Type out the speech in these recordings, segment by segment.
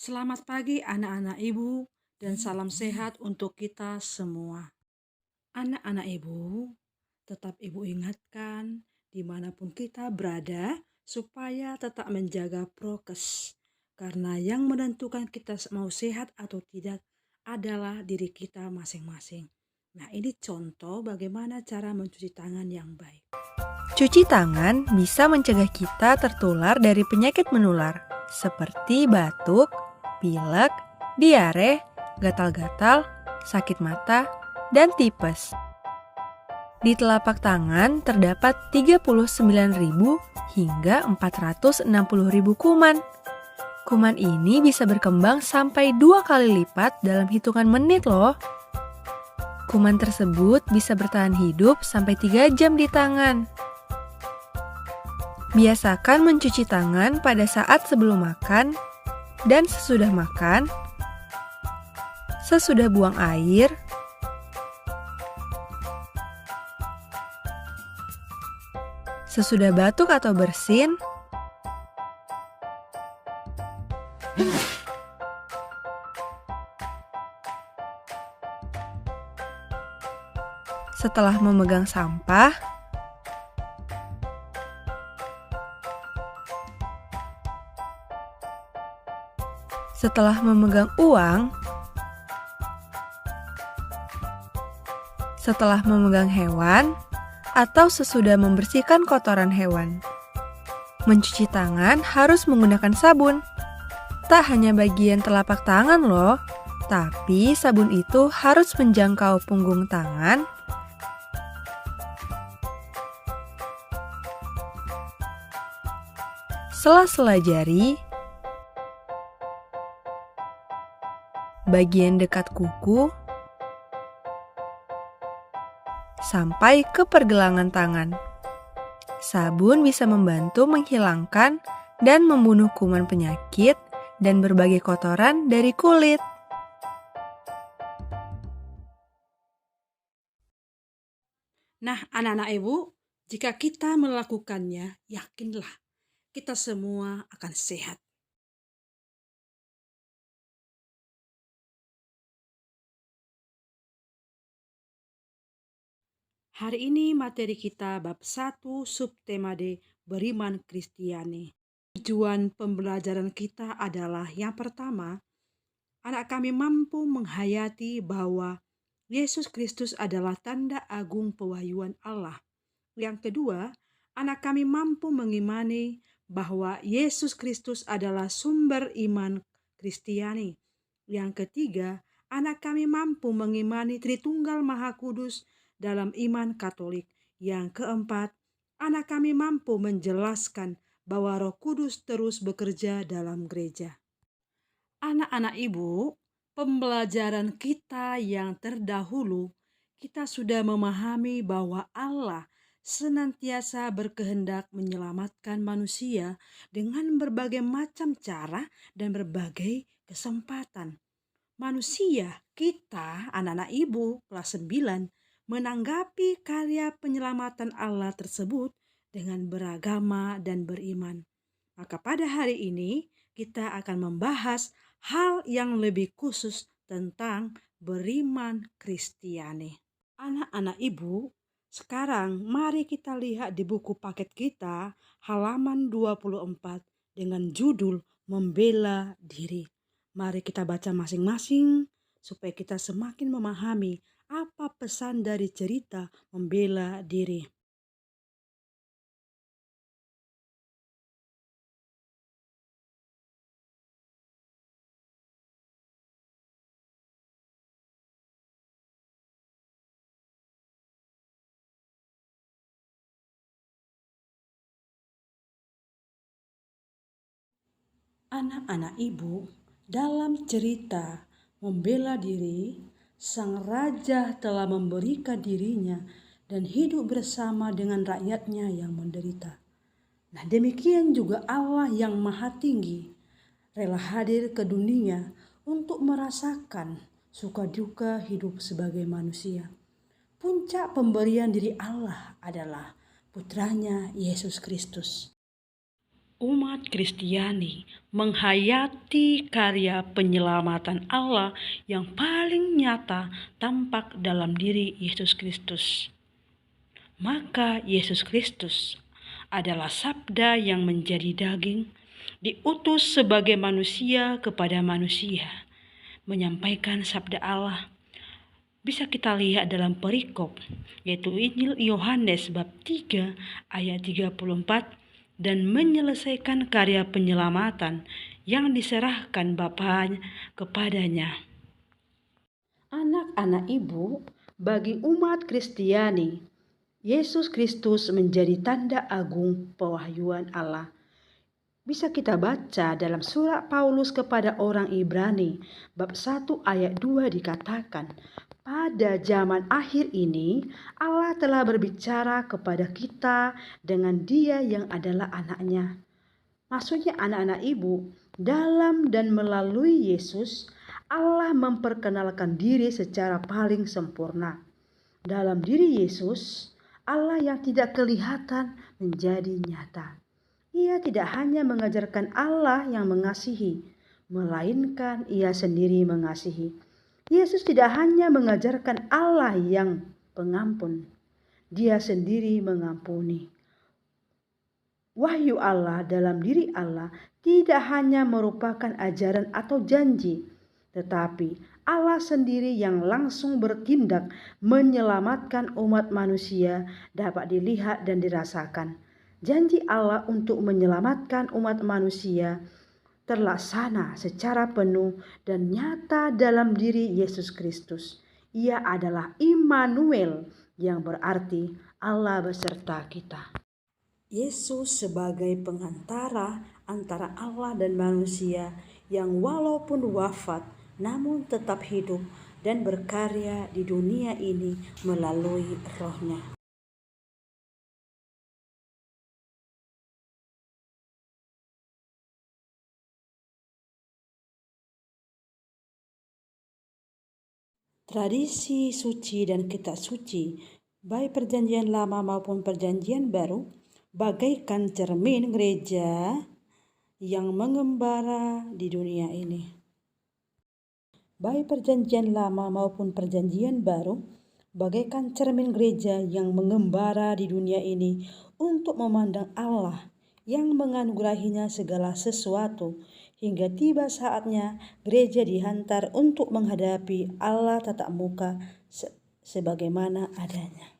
Selamat pagi anak-anak ibu dan salam sehat untuk kita semua. Anak-anak ibu, tetap ibu ingatkan dimanapun kita berada supaya tetap menjaga prokes. Karena yang menentukan kita mau sehat atau tidak adalah diri kita masing-masing. Nah, ini contoh bagaimana cara mencuci tangan yang baik. Cuci tangan bisa mencegah kita tertular dari penyakit menular seperti batuk, pilek, diare, gatal-gatal, sakit mata, dan tipes. Di telapak tangan terdapat 39.000 hingga 460.000 kuman. Kuman ini bisa berkembang sampai 2 kali lipat dalam hitungan menit loh. Kuman tersebut bisa bertahan hidup sampai 3 jam di tangan. Biasakan mencuci tangan pada saat sebelum makan dan sesudah makan, sesudah buang air, sesudah batuk atau bersin, setelah memegang sampah, setelah memegang uang, setelah memegang hewan, atau sesudah membersihkan kotoran hewan. Mencuci tangan harus menggunakan sabun. Tak hanya bagian telapak tangan loh, tapi sabun itu harus menjangkau punggung tangan, sela-sela jari, bagian dekat kuku, sampai ke pergelangan tangan. Sabun bisa membantu menghilangkan dan membunuh kuman penyakit dan berbagai kotoran dari kulit. Nah, anak-anak ibu, jika kita melakukannya, yakinlah kita semua akan sehat. Hari ini materi kita bab 1 subtema D beriman Kristiani. Tujuan pembelajaran kita adalah yang pertama, anak kami mampu menghayati bahwa Yesus Kristus adalah tanda agung pewahyuan Allah. Yang kedua, anak kami mampu mengimani bahwa Yesus Kristus adalah sumber iman Kristiani. Yang ketiga, anak kami mampu mengimani Tritunggal Maha Kudus dalam iman Katolik. Yang keempat, anak kami mampu menjelaskan bahwa Roh Kudus terus bekerja dalam gereja. Anak-anak ibu, pembelajaran kita yang terdahulu, kita sudah memahami bahwa Allah senantiasa berkehendak menyelamatkan manusia dengan berbagai macam cara dan berbagai kesempatan. Manusia, kita, anak-anak ibu, kelas 9, menanggapi karya penyelamatan Allah tersebut dengan beragama dan beriman. Maka pada hari ini kita akan membahas hal yang lebih khusus tentang beriman Kristiani. Anak-anak ibu, sekarang mari kita lihat di buku paket kita halaman 24 dengan judul Membela Diri. Mari kita baca masing-masing supaya kita semakin memahami apa pesan dari cerita membela diri. Anak-anak ibu, dalam cerita membela diri, sang raja telah memberikan dirinya dan hidup bersama dengan rakyatnya yang menderita. Nah, demikian juga Allah yang Maha Tinggi rela hadir ke dunia untuk merasakan suka duka hidup sebagai manusia. Puncak pemberian diri Allah adalah putranya Yesus Kristus. Umat Kristiani menghayati karya penyelamatan Allah yang paling nyata tampak dalam diri Yesus Kristus. Maka Yesus Kristus adalah sabda yang menjadi daging, diutus sebagai manusia kepada manusia, menyampaikan sabda Allah. Bisa kita lihat dalam perikop, yaitu Injil Yohanes bab 3 ayat 34, dan menyelesaikan karya penyelamatan yang diserahkan Bapa kepadanya. Anak-anak ibu, bagi umat Kristiani, Yesus Kristus menjadi tanda agung pewahyuan Allah. Bisa kita baca dalam surat Paulus kepada orang Ibrani, bab 1 ayat 2 dikatakan, pada zaman akhir ini Allah telah berbicara kepada kita dengan Dia yang adalah anaknya. Maksudnya anak-anak ibu, dalam dan melalui Yesus, Allah memperkenalkan diri secara paling sempurna. Dalam diri Yesus, Allah yang tidak kelihatan menjadi nyata. Ia tidak hanya mengajarkan Allah yang mengasihi, melainkan Ia sendiri mengasihi. Yesus tidak hanya mengajarkan Allah yang pengampun, Dia sendiri mengampuni. Wahyu Allah dalam diri Allah tidak hanya merupakan ajaran atau janji, tetapi Allah sendiri yang langsung bertindak menyelamatkan umat manusia dapat dilihat dan dirasakan. Janji Allah untuk menyelamatkan umat manusia terlaksana secara penuh dan nyata dalam diri Yesus Kristus. Ia adalah Immanuel, yang berarti Allah beserta kita. Yesus sebagai pengantara antara Allah dan manusia yang walaupun wafat namun tetap hidup dan berkarya di dunia ini melalui Roh-Nya. Tradisi suci dan kitab suci, baik perjanjian lama maupun perjanjian baru, bagaikan cermin gereja yang mengembara di dunia ini. Baik perjanjian lama maupun perjanjian baru, bagaikan cermin gereja yang mengembara di dunia ini untuk memandang Allah yang menganugerahinya segala sesuatu, hingga tiba saatnya gereja dihantar untuk menghadapi Allah tatap muka sebagaimana adanya.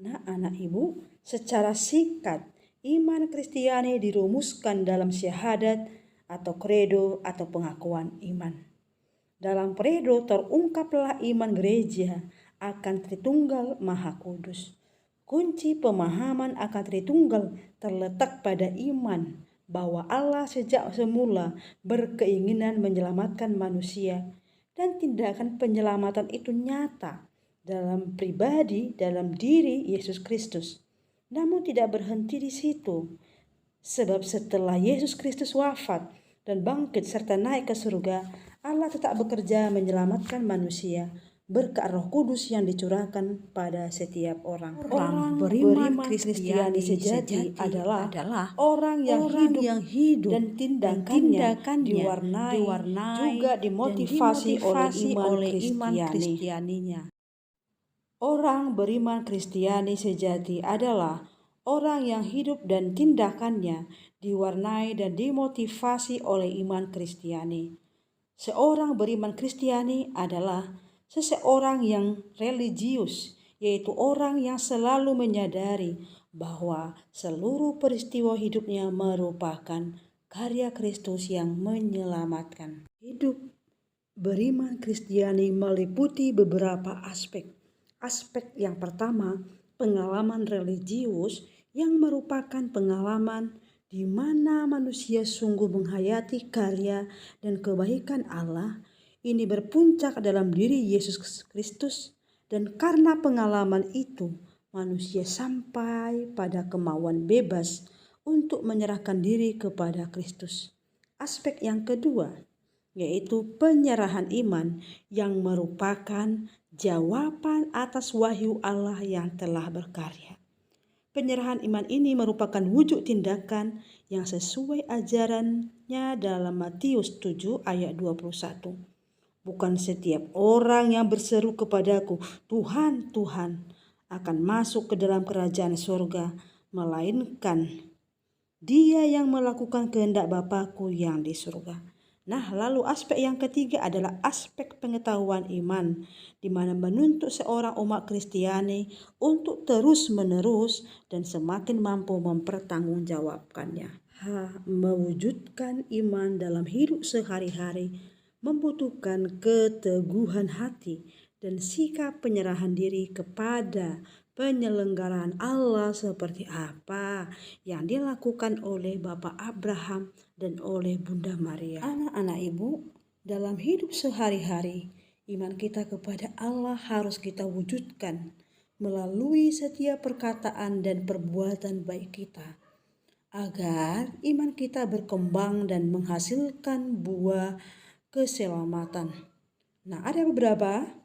Anak-anak ibu, secara singkat, iman Kristiani dirumuskan dalam syahadat atau kredo atau pengakuan iman. Dalam kredo terungkaplah iman gereja akan Tritunggal Maha Kudus. Kunci pemahaman akan Tritunggal terletak pada iman bahwa Allah sejak semula berkeinginan menyelamatkan manusia, dan tindakan penyelamatan itu nyata dalam pribadi, dalam diri Yesus Kristus. Namun tidak berhenti di situ, sebab setelah Yesus Kristus wafat dan bangkit serta naik ke surga, Allah tetap bekerja menyelamatkan manusia berkat Roh Kudus yang dicurahkan pada setiap orang. Orang beriman Kristiani sejati adalah orang yang hidup dan tindakannya diwarnai juga dimotivasi oleh iman Kristianinya. Orang beriman Kristiani sejati adalah orang yang hidup dan tindakannya diwarnai dan dimotivasi oleh iman Kristiani. Seorang beriman Kristiani adalah seseorang yang religius, yaitu orang yang selalu menyadari bahwa seluruh peristiwa hidupnya merupakan karya Kristus yang menyelamatkan. Hidup beriman Kristiani meliputi beberapa aspek. Aspek yang pertama, pengalaman religius yang merupakan pengalaman di mana manusia sungguh menghayati karya dan kebaikan Allah. Ini berpuncak dalam diri Yesus Kristus, dan karena pengalaman itu manusia sampai pada kemauan bebas untuk menyerahkan diri kepada Kristus. Aspek yang kedua yaitu penyerahan iman yang merupakan jawaban atas wahyu Allah yang telah berkarya. Penyerahan iman ini merupakan wujud tindakan yang sesuai ajarannya dalam Matius 7 ayat 21. Bukan setiap orang yang berseru kepadaku, Tuhan, Tuhan, akan masuk ke dalam kerajaan surga, melainkan dia yang melakukan kehendak Bapakku yang di surga. Nah, lalu aspek yang ketiga adalah aspek pengetahuan iman, di mana menuntut seorang umat Kristiani untuk terus-menerus dan semakin mampu mempertanggungjawabkannya. Mewujudkan iman dalam hidup sehari-hari membutuhkan keteguhan hati dan sikap penyerahan diri kepada penyelenggaraan Allah seperti apa yang dilakukan oleh Bapak Abraham dan oleh Bunda Maria. Anak-anak Ibu, dalam hidup sehari-hari, iman kita kepada Allah harus kita wujudkan melalui setiap perkataan dan perbuatan baik kita, agar iman kita berkembang dan menghasilkan buah keselamatan. Nah, ada beberapa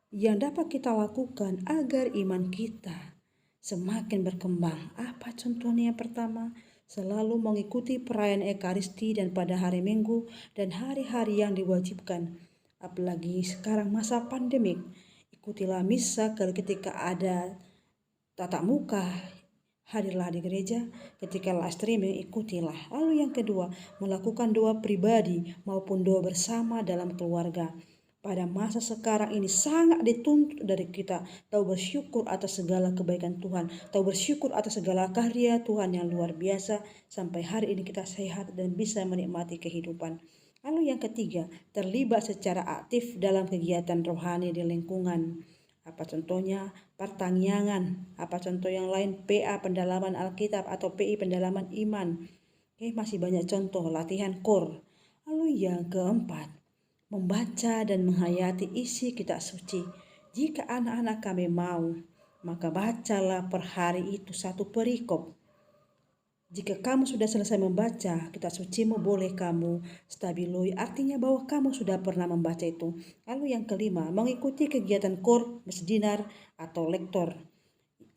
yang dapat kita lakukan agar iman kita semakin berkembang. Apa contohnya? Yang pertama, selalu mengikuti perayaan Ekaristi dan pada hari Minggu dan hari-hari yang diwajibkan. Apalagi sekarang masa pandemik, ikutilah misa ketika ada tatap muka, hadirlah di gereja. Ketika live streaming, ikutilah. Lalu yang kedua, melakukan doa pribadi maupun doa bersama dalam keluarga. Pada masa sekarang ini sangat dituntut dari kita tahu bersyukur atas segala kebaikan Tuhan, tahu bersyukur atas segala karya Tuhan yang luar biasa sampai hari ini kita sehat dan bisa menikmati kehidupan. Lalu yang ketiga, terlibat secara aktif dalam kegiatan rohani di lingkungan. Apa contohnya? Pertanyaan. Apa contoh yang lain? PA pendalaman Alkitab atau PI pendalaman iman. Masih banyak contoh latihan KOR. Lalu yang keempat, membaca dan menghayati isi kitab suci. Jika anak-anak kami mau, maka bacalah per hari itu satu perikop. Jika kamu sudah selesai membaca kitab sucimu, boleh kamu stabiloi, artinya bahwa kamu sudah pernah membaca itu. Lalu yang kelima, mengikuti kegiatan KOR, mesdinar atau lektor.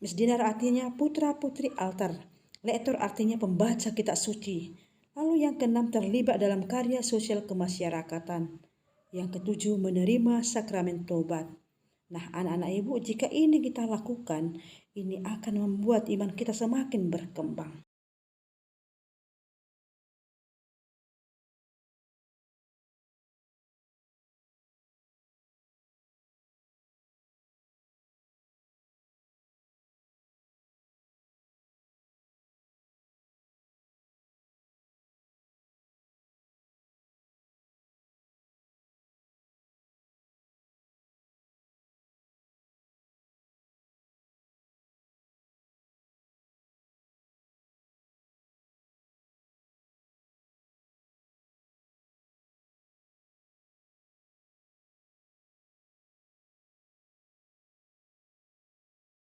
Mesdinar artinya putra-putri altar. Lektor artinya pembaca kitab suci. Lalu yang keenam, terlibat dalam karya sosial kemasyarakatan. Yang ketujuh, menerima sakramen tobat. Nah, anak-anak Ibu, jika ini kita lakukan, ini akan membuat iman kita semakin berkembang.